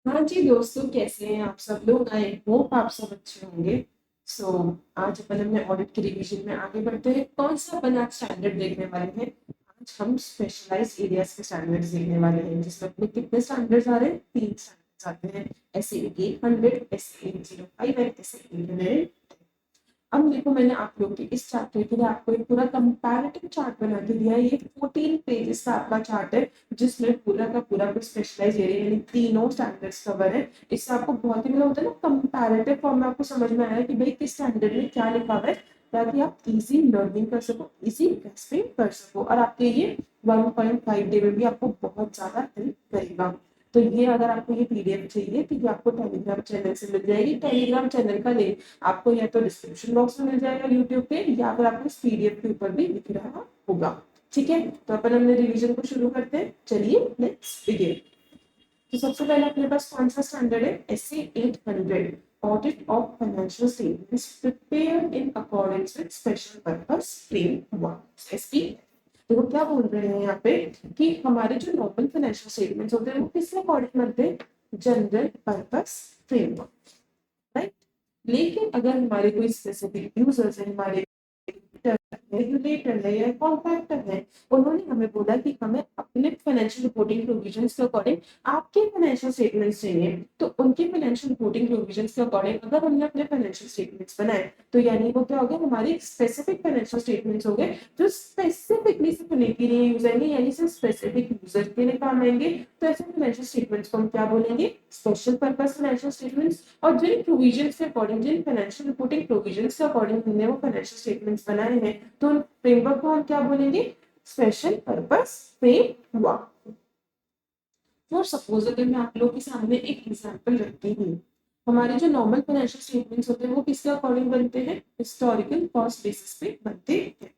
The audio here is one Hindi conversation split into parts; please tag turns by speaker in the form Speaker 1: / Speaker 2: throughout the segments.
Speaker 1: हाँ जी दोस्तों, कैसे हैं आप सब लोग? आई होप आप सब अच्छे होंगे। सो आज अपन अपने ऑडिट की रिवीजन में आगे बढ़ते हैं। कौन सा अपन आज स्टैंडर्ड देखने वाले हैं? आज हम स्पेशलाइज्ड एरियाज के स्टैंडर्ड्स देखने वाले हैं, जिसमें अपने कितने स्टैंडर्ड्स आ रहे हैं? 3 स्टैंडर्ड्स आते हैं। SA 800, SA 805 and SA 800। अब देखो, मैंने आप लोग के इस चैप्टर के लिए आपको एक पूरा कंपैरेटिव चार्ट बना के दिया है। ये 14 पेजेस का आपका चार्ट है, जिसमें पूरा का पूरा कोई स्पेशलाइज एरिया यानी तीनों स्टैंडर्ड्स कवर है। इससे आपको बहुत ही मतलब होता है ना, कंपैरेटिव फॉर्म में आपको समझ में आया कि भाई किस स्टैंडर्ड में क्या लिखा हुआ है, ताकि आप इजी लर्निंग कर सको, इजी ग्रास्पिंग कर सको, और आपके ये 1.5 डे में भी आपको बहुत ज्यादा हेल्प करेगा। तो ये अगर आपको ये पीडीएफ चाहिए तो ये आपको टेलीग्राम चैनल से मिल जाएगी। टेलीग्राम चैनल का लिंक आपको या तो डिस्क्रिप्शन बॉक्स में मिल जाएगा यूट्यूब पे, या फिर आपको इस पीडीएफ के ऊपर भी दिख रहा होगा। ठीक है, तो अपन अपने रिवीजन को शुरू करते हैं। चलिए लेट्स बिगिन। तो सबसे पहले अपने पास कौन सा स्टैंडर्ड है? SA 800, audit of financial statements prepared in accordance with special purpose framework, SP. देखो क्या बोल रहे हैं यहाँ पे, कि हमारे जो नॉर्मल फाइनेंशियल स्टेटमेंट्स होते हैं वो किसके अकॉर्डिंग बनते हैं? General purpose framework, right. लेकिन अगर हमारे कोई स्पेसिफिक यूजर्स है, हमारे रेगुलेटर है या कॉन्ट्रैक्टर है, उन्होंने हमें बोला कि हमें अपने फाइनेंशियल रिपोर्टिंग प्रोविजंस के अकॉर्डिंग आपके फाइनेंशियल स्टेटमेंट्स चाहिए। तो उनके फाइनेंशियल रिपोर्टिंग प्रोविजंस के अकॉर्डिंग अगर हमने अपने फाइनेंशियल स्टेटमेंट्स बनाए, तो यानी वो क्या हो गया, हमारे स्पेसिफिक फाइनेंशियल स्टेटमेंट्स हो गए, जो स्पेसिफिकली सिर्फ उन्हीं के लिए यूज आएंगे, यानी सिर्फ स्पेसिफिक यूजर के लिए काम आएंगे। तो ऐसे फाइनेंशियल स्टेटमेंट्स को हम क्या बोलेंगे? Special purpose financial statements. और जिन प्रोविजंस के अकॉर्डिंग, जिन फाइनेंशियल रिपोर्टिंग प्रोविजंस के अकॉर्डिंग हमने वो फाइनेंशियल स्टेटमेंट्स बनाए हैं, तो उन फ्रेमवर्क को हम क्या बोलेंगे? Special purpose framework. For suppose अगर मैं आप लोग के सामने एक एग्जांपल रखती हूँ, हमारे जो नॉर्मल फाइनेंशियल स्टेटमेंट्स होते हैं वो किसके अकॉर्डिंग बनते हैं? हिस्टोरिकल कॉस्ट बेसिस पे बनते हैं।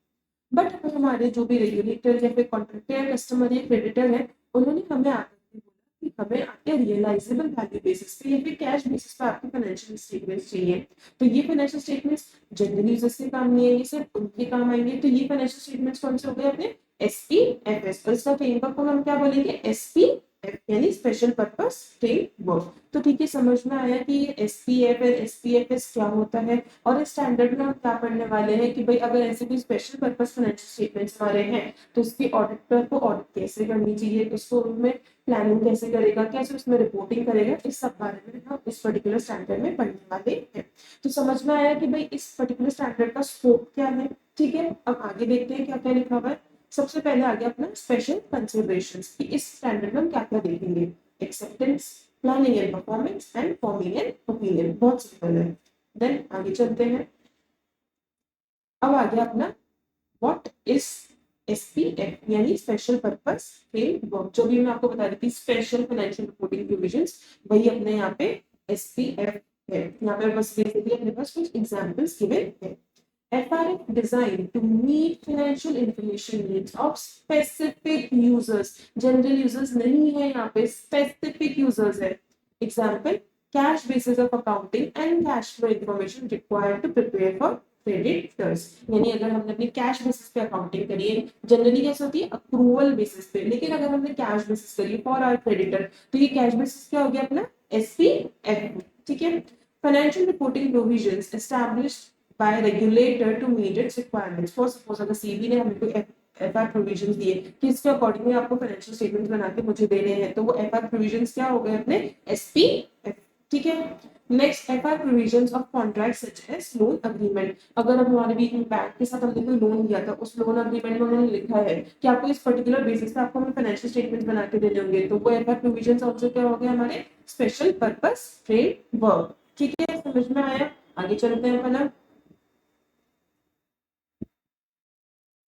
Speaker 1: बट अगर हमारे जो भी रेगुलेटर या फिर कॉन्ट्रैक्टर या कस्टमर या क्रेडिटर है, उन्होंने हमें आकर के बोला कि हमें आपके रियलाइजेबल वैल्यू बेसिस पे या फिर कैश बेसिस पे आपके फाइनेंशियल स्टेटमेंट्स चाहिए। तो ये फाइनेंशियल स्टेटमेंट्स जनरल यूजर्स के काम नहीं आएंगे, सिर्फ उनके काम आएंगे। तो ये फाइनेंशियल स्टेटमेंट्स कौन से हो गए अपने? एसपीएफएस। और इसका फ्रेमवर्क को हम क्या बोलेंगे? एसपीएफ, यानी स्पेशल पर्पस फ्रेमवर्क। तो ठीक है, समझ में आया कि ये एसपीएफ और एसपीएफएस क्या होता है। और इस स्टैंडर्ड में हम क्या पढ़ने वाले हैं कि भाई अगर ऐसे कोई स्पेशल पर्पस फाइनेंशियल स्टेटमेंट्स हमारे हैं, तो इसके ऑडिटर को ऑडिट कैसे करनी चाहिए, उसको उसमें प्लानिंग कैसे करेगा, कैसे उसमें रिपोर्टिंग करेगा, इस सब बारे में हम इस पर्टिकुलर स्टैंडर्ड में पढ़ने वाले हैं। तो समझ में आया कि भाई इस पर्टिकुलर स्टैंडर्ड का स्कोप क्या है। ठीक है, अब आगे देखते हैं क्या क्या लिखा हुआ है। सबसे पहले आ गया अपना स्पेशल कंसिडरेशंस, कि इस स्टैंडर्ड में हम क्या क्या देखेंगे। Acceptance, planning and performance and forming and opinion, बहुत सिंपल है। देन आगे चलते हैं। अब आ गया अपना व्हाट इज एसपीएफ, यानी स्पेशल पर्पस फ्रेमवर्क। जो भी मैं आपको बता रही थी, स्पेशल फाइनेंशियल रिपोर्टिंग प्रोविजंस, वही अपने यहाँ पे एसपीएफ है। यहाँ पे बस बेसिकली अपने पास कुछ एग्जांपल्स गिवन है। FRF designed to meet financial information needs of specific users. General users नहीं है यहाँ पे, specific users है। Example, cash basis of accounting and cash flow information required to prepare for creditors. यानी अगर हमने अपनी कैश बेसिस पे अकाउंटिंग करी है, जनरली कैसे होती है? अक्रूवल बेसिस पे। लेकिन अगर हमने कैश बेसिस करी है फॉर आवर क्रेडिटर, तो ये कैश बेसिस क्या हो गया अपना? एसपीएफ। ठीक है। Financial reporting provisions established by regulator to meet its requirements. For suppose अगर सीबी ने हमें कोई एफआर प्रोविजंस दिए कि इसके अकॉर्डिंगली आपको फाइनेंशियल स्टेटमेंट बना के मुझे देने हैं, तो वो एफआर प्रोविजंस क्या हो गए अपने? एसपीएफ। ठीक है। Next, FR provisions of contract such as loan agreement. अगर अब हमारे बीच में बैंक के साथ हमने कोई लोन लिया था, उस लोन अग्रीमेंट में उन्होंने लिखा है कि आपको इस पर्टिकुलर बेसिस पे आपको हमें फाइनेंशियल स्टेटमेंट बना के देने होंगे, तो वो एफआर प्रोविजंस ऑल्सो क्या हो गए हमारे? Special purpose framework. ठीक है, समझ में आया? आगे चलते हैं अपना।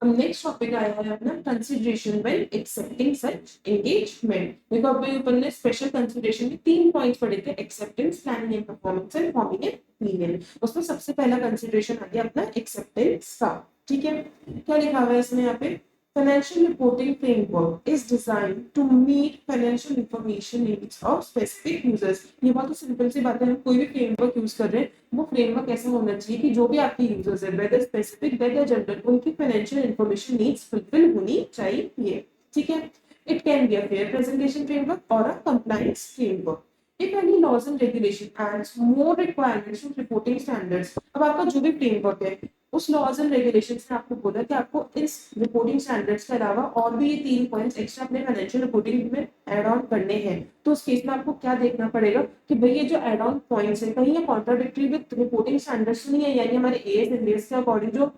Speaker 1: नेक्स्ट टॉपिक आया है अपना consideration when accepting such engagement. देखो अभी अपन ने स्पेशल कंसिडरेशन के 3 पॉइंट्स पढ़े थे, acceptance, planning and performance and forming and opinion. उसमें सबसे पहला कंसिडरेशन आ गया अपना एक्सेप्टेंस का। ठीक है, क्या लिखा हुआ है इसमें यहाँ पे? Financial reporting framework is designed to meet financial information needs of specific users. ये बहुत ही सिंपल सी बात है, हम कोई भी फ्रेमवर्क यूज कर रहे हैं, वो फ्रेमवर्क ऐसा होना चाहिए कि जो भी आपके यूजर्स है, वेदर स्पेसिफिक वेदर जनरल, उनकी फाइनेंशियल इंफॉर्मेशन नीड्स फुलफिल होनी चाहिए। ठीक है। It can be a fair presentation framework और a compliance framework. If any laws and regulation adds more requirements to reporting standards, अब आपका जो भी फ्रेमवर्क है उस लॉज एंड रेगुलेशंस ने आपको बोला कि आपको इस रिपोर्टिंग स्टैंडर्ड्स के अलावा और भी ये 3 पॉइंट्स एक्स्ट्रा अपने फाइनेंशियल रिपोर्टिंग में ऐड ऑन करने हैं, तो उस केस में आपको क्या देखना पड़ेगा कि भाई ये जो ऐड ऑन पॉइंट्स है कहीं ये कॉन्ट्राडिक्टरी विद रिपोर्टिंग स्टैंडर्ड्स नहीं है, यानी हमारे एएस इंडियस के अकॉर्डिंग जो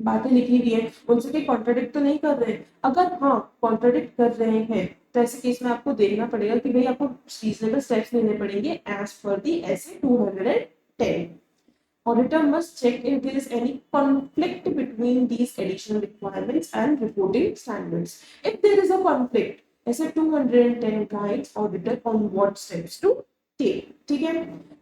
Speaker 1: बातें लिखी हुई है उनसे भी कॉन्ट्राडिक्ट तो नहीं कर रहे हैं। अगर हाँ कॉन्ट्राडिक्ट कर रहे हैं तो ऐसे केस में आपको देखना पड़ेगा कि भाई आपको रीजनेबल स्टेप्स लेने पड़ेंगे as per the S A 210। Auditor must check if there is any conflict between these additional requirements and reporting standards. If there is a conflict, ऐसे 210 guides auditor on what steps to take. ठीक है?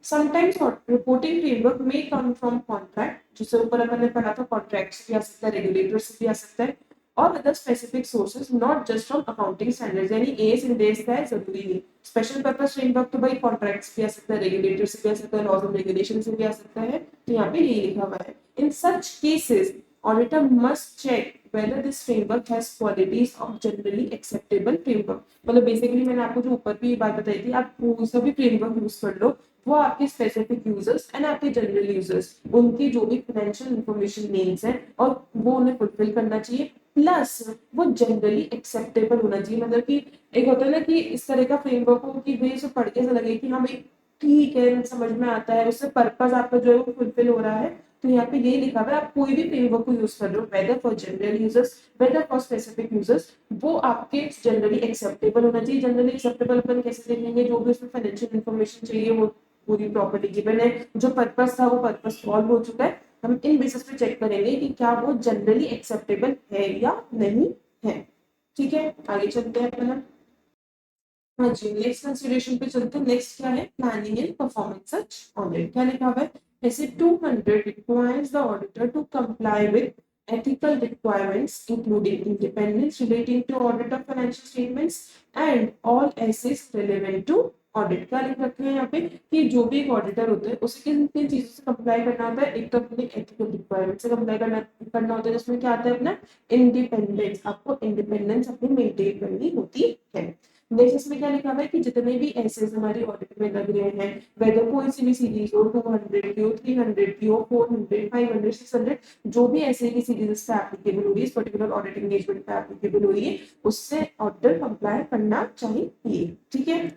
Speaker 1: Sometimes reporting framework may come from contract, जिससे ऊपर मैंने पढ़ा था contract से भी आ सकता है, regulator से भी आ सकता है, और other specific sources, not just from accounting standards. यानी एस इन देश का है जरूरी नहीं, स्पेशल पर्पस फ्रेमवर्क तो भाई कॉन्ट्रैक्ट्स भी आ सकता है, रेगुलेटर से भी आ सकता है, लॉज एंड रेगुलेशन से भी आ सकता है, तो यहाँ पे यही लिखा हुआ है। In such cases auditor must check whether this framework has qualities of generally acceptable framework। मतलब बेसिकली मैंने आपको जो ऊपर भी बात बताई थी, आप कोई सा भी फ्रेमवर्क यूज कर लो, वो आपके स्पेसिफिक यूजर्स एंड आपके जनरल यूजर्स उनकी जो भी फाइनेंशियल इंफॉर्मेशन नीड्स है और वो उन्हें फुलफिल करना चाहिए, प्लस वो जनरली एक्सेप्टेबल होना चाहिए। मतलब कि एक होता है ना कि इस तरह का फ्रेमवर्क हो कि भाई इसे पढ़ के ऐसा लगे कि हाँ भाई ठीक है समझ में आता है, उससे पर्पस आपका जो है वो फुलफिल हो रहा है। तो यहाँ पे यही लिखा हुआ है, आप कोई भी फ्रेमवर्क को यूज कर रहे हो whether for general users whether for specific users, वो आपके जनरली एक्सेप्टेबल होना चाहिए। जनरली एक्सेप्टेबल अपन कैसे देखेंगे, जो भी उसमें फाइनेंशियल इन्फॉर्मेशन चाहिए वो पूरी प्रॉपर्टी गिवन है, जो पर्पस था वो पर्पस सॉल्व हो चुका है, हम इन बेसिस पे चेक करेंगे कि क्या वो जनरली एक्सेप्टेबल है या नहीं है। ठीक है, आगे चलते हैं अपना। हाँ जी, नेक्स्ट कंसीडरेशन पे चलते हैं। नेक्स्ट क्या है, planning and performance such audit. क्या लिखा हुआ है, ऐसे 200 requires the auditor to comply with ethical requirements including independence relating to audit of financial statements and all essays relevant to audit. क्या लिख रखे हैं यहाँ पे कि जो भी एक ऑडिटर होता है उसे किन किन चीजों से कंप्लाई करना होता है, एक तो अपने एथिकल रिक्वायरमेंट से कंप्लाई करना होता है, जिसमें क्या आता है अपना इंडिपेंडेंस, आपको इंडिपेंडेंस अपनी मेंटेन करनी होती है। नेक्स्ट इसमें क्या लिखा हुआ है कि जितने भी एसेस हमारी ऑडिट में लग रहे हैं, वेदर कोई सी भी सीरीज हो, 200 की हो, 300 की हो, 400, 500, 600, जो भी ऐसे की सीरीज इस पे एप्लीकेबल हो रही है, इस पर्टिकुलर ऑडिट एंगेजमेंट पे एप्लीकेबल हो रही है, उससे ऑडिटर कंप्लाई करना चाहिए। ठीक है।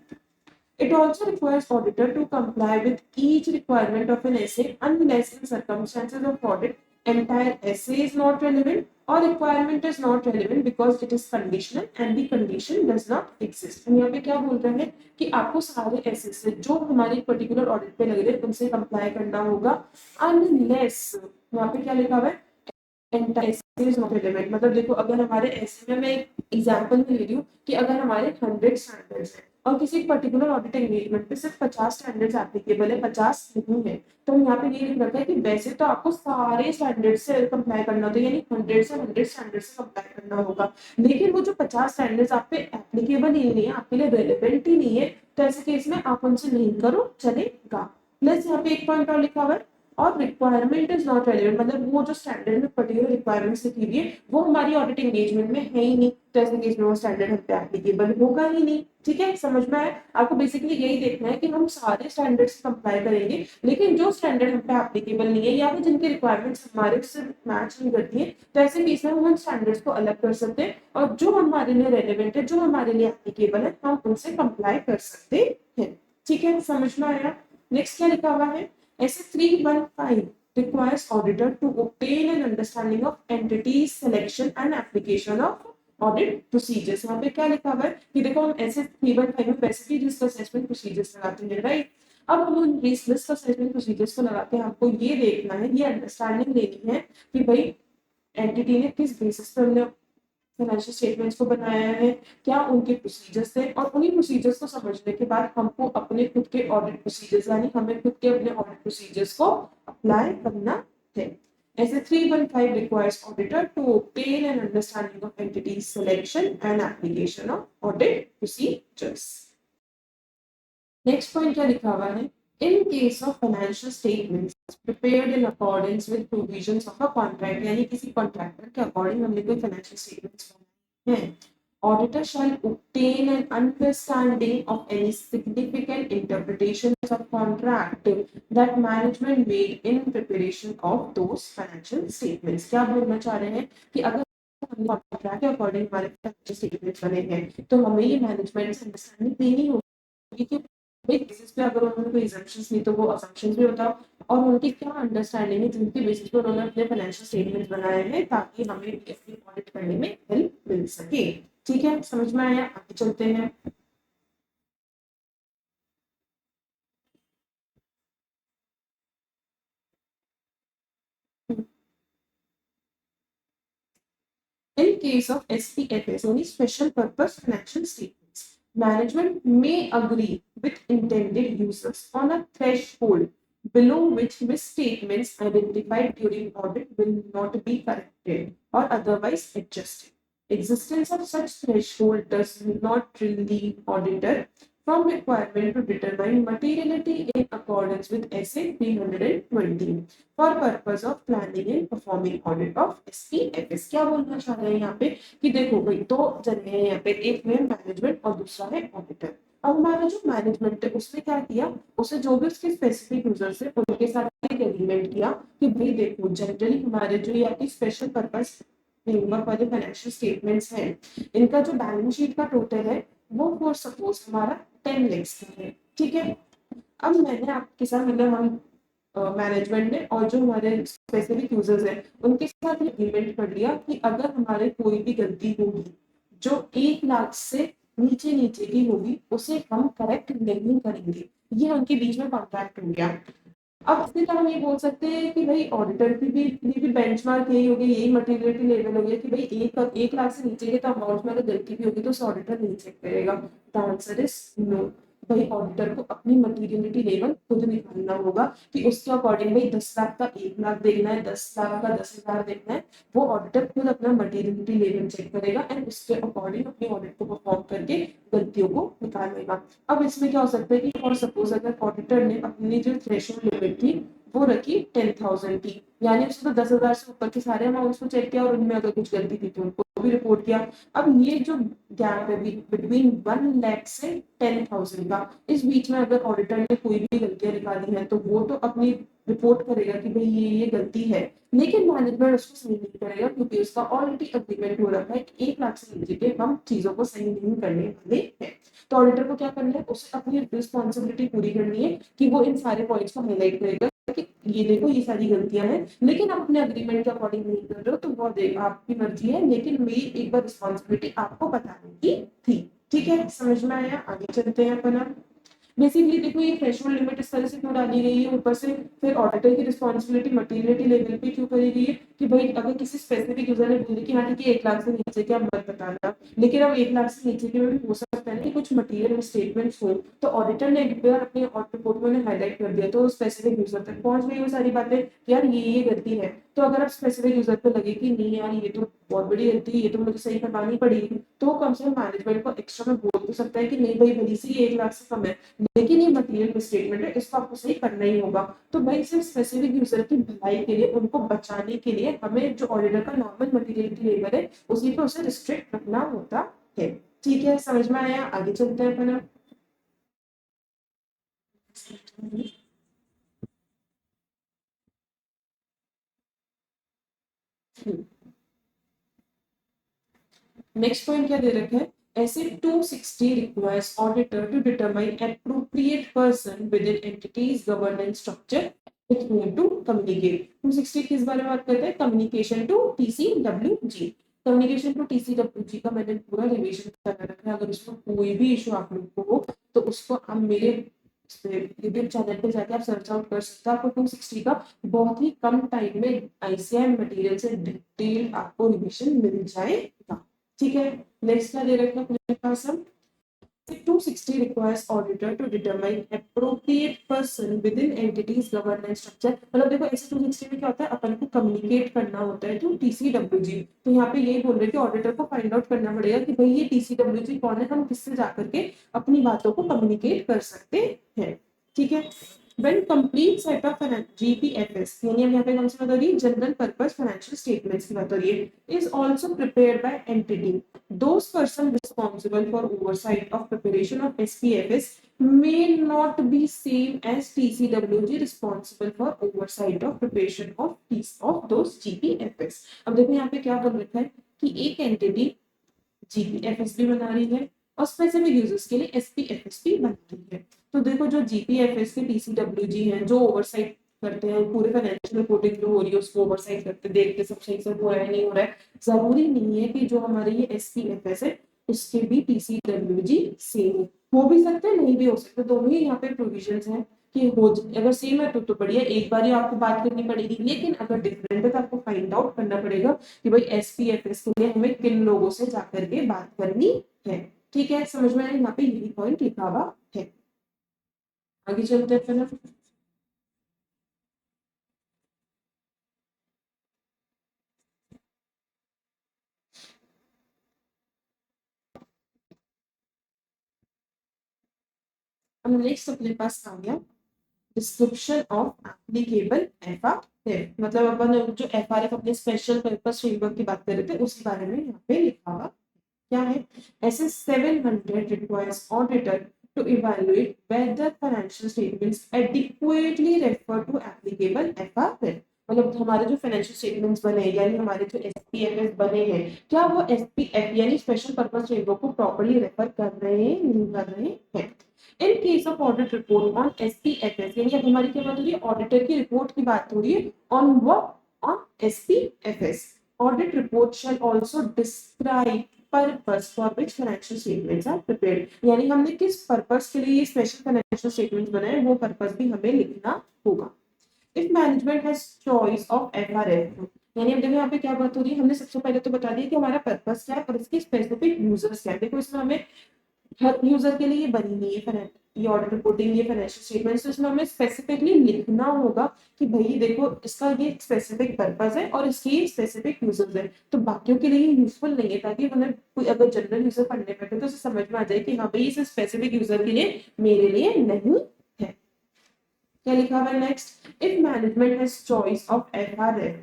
Speaker 1: It also requires auditor to comply with each requirement of an essay unless in circumstances of audit entire essay is not relevant or requirement is not relevant because it is conditional and the condition does not exist। हम यहाँ पे क्या बोल रहे हैं कि आपको सारे essay से जो हमारी पर्टिकुलर ऑडिट पे लग रहे हैं उनसे कंप्लाई करना होगा unless, यहाँ पे क्या लिखा हुआ है, मतलब देखो अगर हमारे ऐसे में मैं एक एग्जांपल में ले रही हूँ कि अगर हमारे 100 स्टैंडर्ड्स हैं और किसी पर्टिकुलर ऑडिट एंगेजमेंट पे सिर्फ 50 स्टैंडर्ड्स एप्लीकेबल है, 50 नहीं है, तो यहाँ पे ये लिख रखा है कि वैसे तो आपको सारे स्टैंडर्ड से कंप्लाई करना होता है, यानी 100 स्टैंडर्ड से कंप्लाई करना होगा, लेकिन वो जो 50 स्टैंडर्ड्स आप पे एप्लीकेबल ही नहीं है, आपके लिए रेलेवेंट ही नहीं है, तो ऐसे केस में आप उनसे नहीं करो चलेगा। प्लस यहाँ पे एक पॉइंट और लिखा हुआ है, और रिक्वायरमेंट इज नॉट रेलेवेंट, मतलब वो जो स्टैंडर्ड में पर्टिकुलर रिक्वायरमेंट्स लिखी हुई है वो हमारी ऑडिट एंगेजमेंट में है ही नहीं, तो ऐसे केस में वो स्टैंडर्ड हम पे एप्लीकेबल होगा ही नहीं। ठीक है, समझ में आया आपको? बेसिकली यही देखना है कि हम सारे स्टैंडर्ड्स कंप्लाई करेंगे, लेकिन जो स्टैंडर्ड हम पे एप्लीकेबल नहीं है या फिर जिनके रिक्वायरमेंट्स हमारे से मैच नहीं करती है, तो ऐसे केस में हम उन स्टैंडर्ड्स को अलग कर सकते हैं और जो हमारे लिए रेलेवेंट है, जो हमारे लिए एप्लीकेबल है, हम उनसे कंप्लाई कर सकते हैं। ठीक है, समझ में आया? नेक्स्ट क्या लिखा हुआ है, ऐसे 315 requires auditor to obtain an understanding of entities selection and application of audit procedures. यहाँ पे क्या लिखा हुआ है कि देखो हम ऐसे 315 में वैसे भी रिस्क असेसमेंट प्रोसीजर्स लगाते हैं, राइट? अब हम उन रिस्क असेसमेंट प्रोसीजर्स को लगा के हमको ये देखना है, ये अंडरस्टैंडिंग लेनी है कि भाई एंटिटी ने किस बेसिस पर हमने फाइनेंशियल स्टेटमेंट्स को बनाया है, क्या उनके प्रोसीजर्स थे, और उन्हीं प्रोसीजर्स को समझने के बाद हमको अपने खुद के ऑडिट प्रोसीजर्स, यानी हमें खुद के अपने ऑडिट प्रोसीजर्स को अप्लाई करना है। ऐसे 315 requires auditor to obtain an understanding of entity selection and application of audit procedures। Next point क्या लिखा हुआ है, in case of financial statements prepared in accordance with provisions of a contract, यानी किसी कॉन्ट्रैक्टर के अकॉर्डिंग हमने कोई फाइनेंशियल स्टेटमेंट्स बनाए हैं Auditor shall obtain an understanding of any significant interpretations of contract that management made in preparation of those financial statements. क्या बोलना चाह रहे हैं कि अगर कॉन्ट्रैक्ट के अकॉर्डिंग हमारे फाइनेंशियल स्टेटमेंट्स बने हैं तो हमें ये मैनेजमेंट से अंडरस्टैंडिंग देनी होगी कि भाई बेसिस पे अगर उन्होंने कोई assumptions ली तो वो assumptions भी बताओ और उनकी क्या अंडरस्टैंडिंग है जिनके बेसिस पे उन्होंने अपने फाइनेंशियल स्टेटमेंट्स बनाए हैं ताकि हमें भी अपनी ऑडिट करने में हेल्प मिल सके। ठीक है, समझ में आया? आगे चलते हैं। In case of SPFS, only special purpose financial statements, management may agree with intended users on a threshold below which misstatements identified during audit will not be corrected or otherwise adjusted. Existence of such threshold does not relieve auditor from requirement to determine materiality in accordance with SA 320 for purpose of planning and performing audit of SPFS। क्या बोलना चाह रहे हैं यहाँ पे कि देखो भाई दो जने हैं यहाँ पे, एक है मैनेजमेंट और दूसरा है ऑडिटर। अब हमारा जो मैनेजमेंट है उसने क्या किया, उसने जो भी उसके स्पेसिफिक यूजर्स है उनके साथ एक एग्रीमेंट किया कि भाई देखो जनरली हमारे जो ये आपकी स्पेशल पर्पस फ्रेमवर्क वाले फाइनेंशियल स्टेटमेंट्स हैं इनका जो बैलेंस शीट का टोटल है वो फॉर सपोज हमारा 10 lakhs का है। ठीक है, अब मैंने आपके साथ मतलब हम मैनेजमेंट ने और जो हमारे स्पेसिफिक यूजर्स हैं उनके साथ एग्रीमेंट कर लिया कि अगर हमारे कोई भी गलती होगी जो 1 लाख से नीचे नीचे की होगी उसे हम करेक्ट नहीं करेंगे। ये उनके बीच में कॉन्ट्रैक्ट हो गया। अब इसके हम ये बोल सकते हैं कि भाई ऑडिटर की भी बेंचमार्क यही होगी, यही मटेरियलिटी लेवल हो गया कि भाई 1 लाख से नीचे के तो अमाउंट में अगर गलती भी होगी तो उसे ऑडिटर नहीं चेक करेगा। The answer is no. भाई ऑडिटर को अपनी मटेरियलिटी लेवल खुद निकालना होगा कि उसके अकॉर्डिंग भाई 10 लाख का 1 लाख देखना है, 10 लाख का 10,000 देखना है। वो ऑडिटर खुद अपना मटेरियलिटी लेवल चेक करेगा एंड उसके अकॉर्डिंग अपनी ऑडिट को परफॉर्म करके गलतियों को निकालेगा। अब इसमें क्या हो सकता है कि फॉर सपोज अगर ऑडिटर ने अपनी जो थ्रेशोल्ड लिमिट थी वो रखी 10,000 की, यानी उसने तो 10,000 से ऊपर के सारे अमाउंट्स को चेक किया और उनमें अगर कुछ गलती थी तो उनको भी रिपोर्ट किया। अब ये जो गैप है बिटवीन 1 लाख से 10,000 का, इस बीच में अगर ऑडिटर ने कोई भी गलतियां निकाली है तो वो तो अपनी रिपोर्ट करेगा कि भाई ये गलती है, लेकिन मैनेजमेंट उसको सही नहीं करेगा क्योंकि उसका ऑलरेडी अग्रीमेंट हो रखा है कि 1 लाख से नीचे के हम चीजों को सही नहीं करने वाले हैं। तो ऑडिटर को क्या करना है, उसे अपनी रिस्पॉन्सिबिलिटी पूरी करनी है कि वो इन सारे पॉइंट्स को हाईलाइट करेगा कि ये देखो ये सारी गलतियां हैं लेकिन आप अपने अग्रीमेंट के अकॉर्डिंग नहीं कर रहे हो तो वो आपकी मर्जी है, लेकिन मेरी एक बार रिस्पॉन्सिबिलिटी आपको बताने की थी। ठीक है, समझ में आया? आगे चलते हैं अपन। बेसिकली देखो ये थ्रेशोल्ड लिमिट इस तरह से क्यों डाली गई है, ऊपर से फिर ऑडिटर की रिस्पॉन्सिबिलिटी मटेरियलिटी लेवल पे क्यों करी गई है कि भाई अगर किसी स्पेसिफिक यूजर ने बोली कि हाँ ठीक है 1 लाख से नीचे के आप मत बताना, लेकिन अब 1 लाख से नीचे के में भी हो सकता है ना कि कुछ मटेरियल स्टेटमेंट्स हो तो ऑडिटर ने एक बार अपने ऑडिट रिपोर्ट में हाईलाइट कर दिया तो स्पेसिफिक यूजर तक पहुंच गई वो सारी बातें कि यार ये गलती है। तो अगर आप स्पेसिफिक यूजर पे लगे कि नहीं यार ये तो बहुत बड़ी गलती है, ये तो मुझे सही करवानी पड़ेगी, तो कम से कम मैनेजमेंट को एक्स्ट्रा में बोल तो सकता है कि नहीं भाई भली सी 1 लाख से कम है लेकिन ये मटेरियल स्टेटमेंट है इसको आपको सही करना ही होगा। तो भाई सिर्फ स्पेसिफिक यूजर की भलाई के लिए उनको बचाने के लिए हमें जो ऑडिटर का नॉर्मल मटेरियलिटी लेवल है उसी पे उसे रिस्ट्रिक्ट रखना होता है। ठीक है, समझ में आया? आगे चलते हैं अपन। नेक्स्ट पॉइंट क्या दे रखा है, ऐसे 260 requires auditor to determine appropriate person within entities governance structure with whom to communicate। 260 किस बारे में बात करते हैं, communication to TCWG। Communication to TCWG का मैंने पूरा रिवीजन कर रखा है, अगर उसमें कोई भी इशू आप लोग को हो तो उसको आप मेरे यूट्यूब चैनल पे जाके आप सर्च आउट कर सकते हैं। आपको 260 का बहुत ही कम टाइम में ICAI मटेरियल से डिटेल आपको रिवीजन मिल जाएगा। ठीक है, नेक्स्ट क्या दे रखा है अपने पास हम, 260 requires auditor to determine appropriate person within entities governance structure। मतलब देखो ऐसे 260 में क्या होता है, अपन को कम्युनिकेट करना होता है तो TCWG। तो यहाँ पे यही बोल रहे हैं कि ऑडिटर को फाइंड आउट करना पड़ेगा कि भाई ये TCWG कौन है, हम किससे जाकर के अपनी बातों को कम्युनिकेट कर सकते हैं। ठीक है, when complete set of GPFS यानी हम यहाँ पे कौन सी बात हो रही है, जनरल पर्पस फाइनेंशियल स्टेटमेंट्स की बात हो रही है, is also prepared by entity, those person responsible for oversight of preparation of SPFS may not be same as TCWG responsible for oversight of preparation of those GPFS। अब देखो यहाँ पे क्या बोल रखा है कि एक एंटिटी GPFS भी बना रही है और स्पेसिफिक यूजर्स के लिए SPFS भी बना रही है। तो देखो जो GPFS के TCWG हैं जो ओवरसाइट करते हैं, पूरे फाइनेंशियल रिपोर्टिंग जो हो रही है उसको ओवरसाइट करते, देखते सब सही से हो रहा है नहीं हो रहा है। जरूरी नहीं है कि जो हमारे ये SPFS है उसके भी TCWG सेम हो भी सकते हैं, नहीं भी हो सकते, दोनों ही यहाँ पे प्रोविजंस हैं कि हो, अगर सेम है तो बढ़िया, एक बार ही आपको बात करनी पड़ेगी, लेकिन अगर डिफरेंट है तो आपको फाइंड आउट करना पड़ेगा कि भाई SPFS के लिए हमें किन लोगों से जाकर के बात करनी है। ठीक है, समझ में आया, यहाँ पे यही पॉइंट लिखा हुआ है। आगे चलते हैं फिर। अब नेक्स्ट अपने पास आ गया डिस्क्रिप्शन ऑफ एप्लीकेबल FRF, मतलब अपन जो FRF अपने स्पेशल पर्पस फ्रेमवर्क की बात कर रहे थे उसके बारे में यहाँ पे लिखा हुआ क्या है। SS700 requires auditor to evaluate whether financial statements adequately refer to applicable FRF, मतलब हमारे जो फाइनेंशियल स्टेटमेंट्स बने यानी हमारे जो SPFS बने हैं क्या वो SPF यानी स्पेशल पर्पस फ्रेमवर्क को प्रॉपर्ली रेफर कर रहे हैं, नहीं कर रहे हैं। In case of audit report on SPFS यानी अब हमारी क्या बात हो रही है, ऑडिटर की रिपोर्ट की बात हो रही है on what, on SPFS। Audit report shall also describe purpose for which financial statements are prepared, यानी हमने किस पर्पस के लिए ये स्पेशल फाइनेंशियल स्टेटमेंट्स बनाए वो पर्पस भी हमें लिखना होगा। If management has choice of FRF, यानी अब देखो यहाँ पे क्या बात हो रही है, हमने सबसे पहले तो बता दिया कि हमारा पर्पस क्या है और इसके स्पेसिफिक यूजर्स क्या है। देखो इसमें हमें हर यूजर के लिए बनी नहीं है ये ऑडिट रिपोर्टिंग, ये फाइनेंशियल स्टेटमेंट्स, तो इसमें हमें स्पेसिफिकली लिखना होगा कि भाई देखो इसका ये स्पेसिफिक पर्पस है और इसके ये स्पेसिफिक यूजर्स है, तो बाकियों के लिए यूजफुल नहीं है, ताकि हमें कोई अगर जनरल यूजर पढ़ने बैठे तो उसे समझ में आ जाए कि हाँ भाई इस स्पेसिफिक यूजर के लिए मेरे लिए नहीं है। क्या लिखा हुआ है next, if management has choice of FRF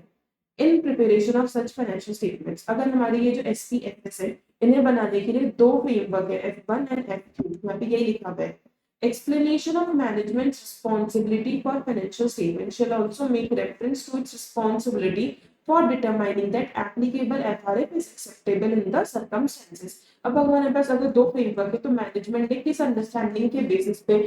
Speaker 1: in preparation of such financial statements, अगर हमारी ये जो SPFS है इन्हें बनाने के लिए दो फ्रेमवर्क है F1 एंड F2, यहाँ पे यही लिखा हुआ है। Explanation of management's responsibility for financial statements shall also make reference to its responsibility for determining that applicable FRF is acceptable in the circumstances। अब हमारे पास अगर दो फ्रेमवर्क है तो मैनेजमेंट ने किस अंडरस्टैंडिंग के बेसिस पे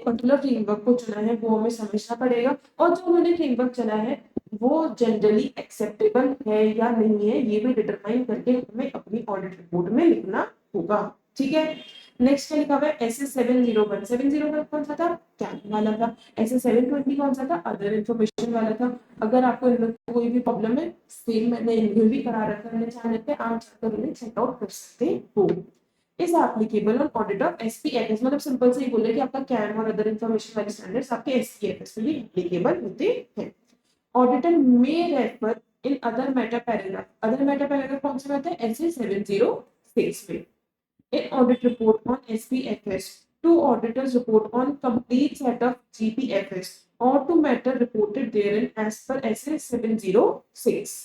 Speaker 1: पर्टिकुलर फ्रेमवर्क को चुना है वो हमें समझना पड़ेगा, और जो उन्होंने फ्रेमवर्क चुना है वो जनरली एक्सेप्टेबल है या नहीं है ये भी डिटरमाइन करके हमें अपनी ऑडिट रिपोर्ट में लिखना होगा। ठीक है, नेक्स्ट क्या लिखा हुआ है, SS701, 701 कौन सा था, क्या वाला था, SS720 कौन सा था, अदर इंफॉर्मेशन वाला था। अगर आपको इनमें कोई भी प्रॉब्लम है सेम मैंने इन्हें भी करा रखा है चैनल पे, आप जाकर उन्हें चेकआउट कर सकते हो। Is applicable on audit of SPFS, मतलब सिंपल से ही बोले कि आपका कैन और अदर इंफॉर्मेशन वाले स्टैंडर्ड्स आपके SPFS में भी एप्लीकेबल होते हैं। Auditor may refer in other matter paragraph, other matter paragraph कौन से रहते हैं, SS706 में। In audit report on SPFS, to auditors report on complete set of GPFS or to matter reported therein as per SS706।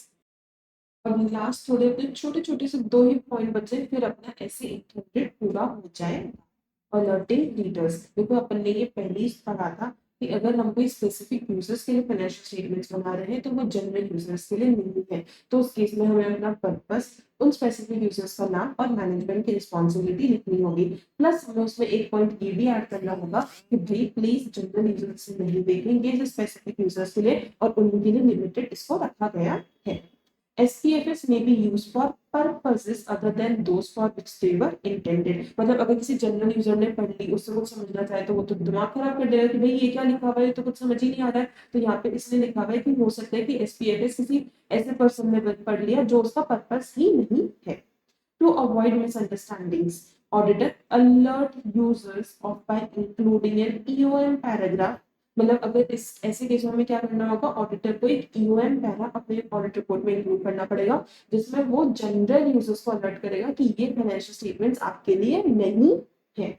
Speaker 1: अब लास्ट थोड़े अपने छोटे छोटे से दो ही पॉइंट बचे फिर अपना ऐसे 800 पूरा हो जाएगा। अलर्टिंग रीडर्स, देखो अपन ने ये पहले ही पढ़ा था कि अगर हम कोई स्पेसिफिक यूजर्स के लिए फाइनेंशियल स्टेटमेंट्स बना रहे हैं तो वो जनरल यूजर्स के लिए नहीं है, तो उस केस में हमें अपना पर्पस, उन स्पेसिफिक यूजर्स का नाम और मैनेजमेंट की रिस्पॉन्सिबिलिटी लिखनी होगी। प्लस हमें उसमें एक पॉइंट ये भी ऐड करना होगा कि भाई प्लीज जनरल यूजर्स से नहीं देखेंगे, स्पेसिफिक यूजर्स के लिए और उनके लिए लिमिटेड इसको रखा गया है। SPFS may be used for purposes other than those for which they were intended, मतलब अगर किसी जनरल यूजर ने पढ़ ली उससे कुछ समझना चाहे तो वो तो दिमाग खराब कर देगा कि भाई ये क्या लिखा हुआ है, ये तो कुछ समझ ही नहीं आ रहा है। तो यहाँ पे इसलिए लिखा हुआ है कि हो सकता है कि SPFS किसी ऐसे पर्सन ने पढ़ लिया जो उसका पर्पस ही नहीं है। To avoid misunderstandings, auditor alert users of by including an EOM paragraph, मतलब अगर इस ऐसे केसों में क्या करना होगा, ऑडिटर को एक EOM पैरा अपने ऑडिट रिपोर्ट में इंक्लूड करना पड़ेगा जिसमें वो जनरल यूजर्स को अलर्ट करेगा कि ये फाइनेंशियल स्टेटमेंट्स आपके लिए नहीं है।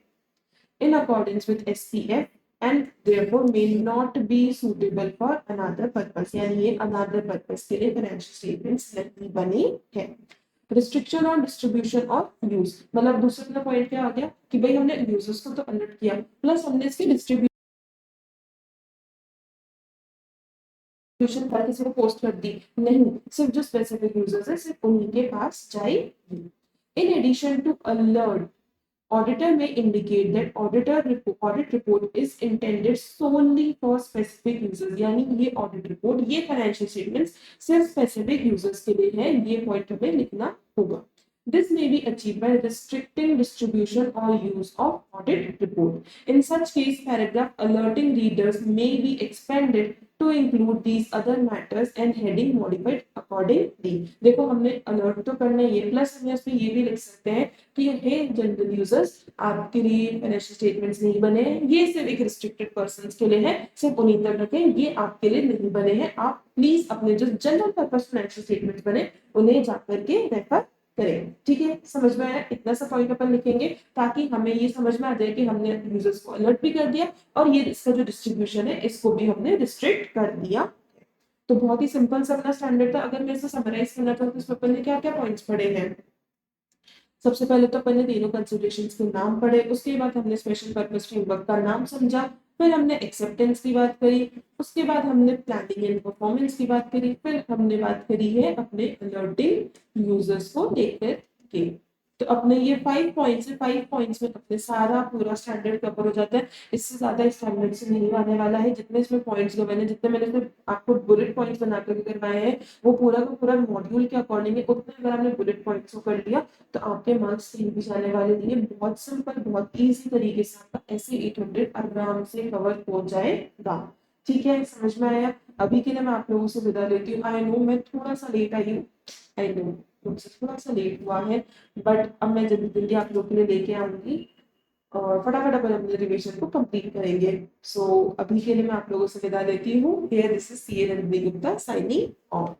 Speaker 1: In accordance with SPF, and therefore may not be suitable for another purpose, यानी ये another purpose के लिए financial statements नहीं बने हैं। Restriction on distribution of use, मतलब दूसरा अपना पॉइंट क्या आ गया कि भाई हमने यूजर्स को तो अलर्ट किया, प्लस हमने इसकी डिस्ट्रीब्यूशन पर किसी को पोस्ट कर दी, नहीं, सिर्फ जो स्पेसिफिक यूजर्स है सिर्फ उन्हीं के पास जाएगी। In addition to alert, auditor may indicate that audit report is intended solely for specific users, यानी ये audit report, ये financial statements सिर्फ specific users के लिए है, ये point हमें लिखना होगा। This may be achieved by restricting distribution or use of audit report. In such case, paragraph alerting readers may be expanded to include these other matters and heading modified accordingly. देखो हमने अलर्ट तो करना है ये, प्लस हम इसमें ये भी लिख सकते हैं कि हे जनरल यूजर्स, आपके लिए फाइनेंशियल स्टेटमेंट्स नहीं बने हैं, ये सिर्फ एक रिस्ट्रिक्टेड पर्संस के लिए है, सिर्फ उन्हीं तक रखें, ये आपके लिए नहीं बने हैं, आप प्लीज अपने जो जनरल पर्पस फाइनेंशियल स्टेटमेंट्स बने उन्हें जाकर के रेफर करें। ठीक है, समझ में आया? इतना सा पॉइंट अपन लिखेंगे ताकि हमें ये समझ में आ जाए कि हमने यूजर्स को अलर्ट भी कर दिया और ये इसका जो डिस्ट्रीब्यूशन है इसको भी हमने रिस्ट्रिक्ट कर दिया। तो बहुत ही सिंपल सा अपना स्टैंडर्ड था। अगर मैं इसे समराइज करना चाहूँ तो इसमें अपन ने क्या क्या पॉइंट्स पढ़े हैं? सबसे पहले तो अपन ने तीनों कंसिडरेशंस के नाम पढ़े, उसके बाद हमने स्पेशल पर्पस फ्रेमवर्क का नाम समझा, फिर हमने एक्सेप्टेंस की बात करी, उसके बाद हमने प्लानिंग एंड परफॉर्मेंस की बात करी, फिर हमने बात करी है अपने अलर्टिंग यूजर्स को लेकर के। तो अपने ये 5 पॉइंट्स है, 5 पॉइंट्स में अपने सारा पूरा स्टैंडर्ड कवर हो जाता है। इससे ज्यादा स्टैंडर्ड से नहीं आने वाला है। जितने इसमें पॉइंट्स करवाए, जितने मैंने इसमें आपको बुलेट पॉइंट्स बनाकर करवाए हैं वो पूरा का पूरा मॉड्यूल के अकॉर्डिंग है। उतने अगर आपने बुलेट पॉइंट्स को कर लिया तो आपके मार्क्स कहीं भी जाने वाले नहीं है। बहुत सिंपल, बहुत ईजी तरीके से आपका ऐसे 800 आराम से कवर हो जाएगा। ठीक है, समझ में आया? अभी के लिए मैं आप लोगों से विदा लेती हूँ। आई नो मैं थोड़ा सा लेट आई हूँ, आई नो मुझसे थोड़ा सा लेट हुआ है, बट अब मैं जल्दी जल्दी आप लोगों के लिए लेके आऊंगी और फटाफट अपन अपने रिविजन को कंप्लीट करेंगे। सो अभी के लिए मैं आप लोगों से विदा लेती हूँ। Here this is C N Gupta signing of.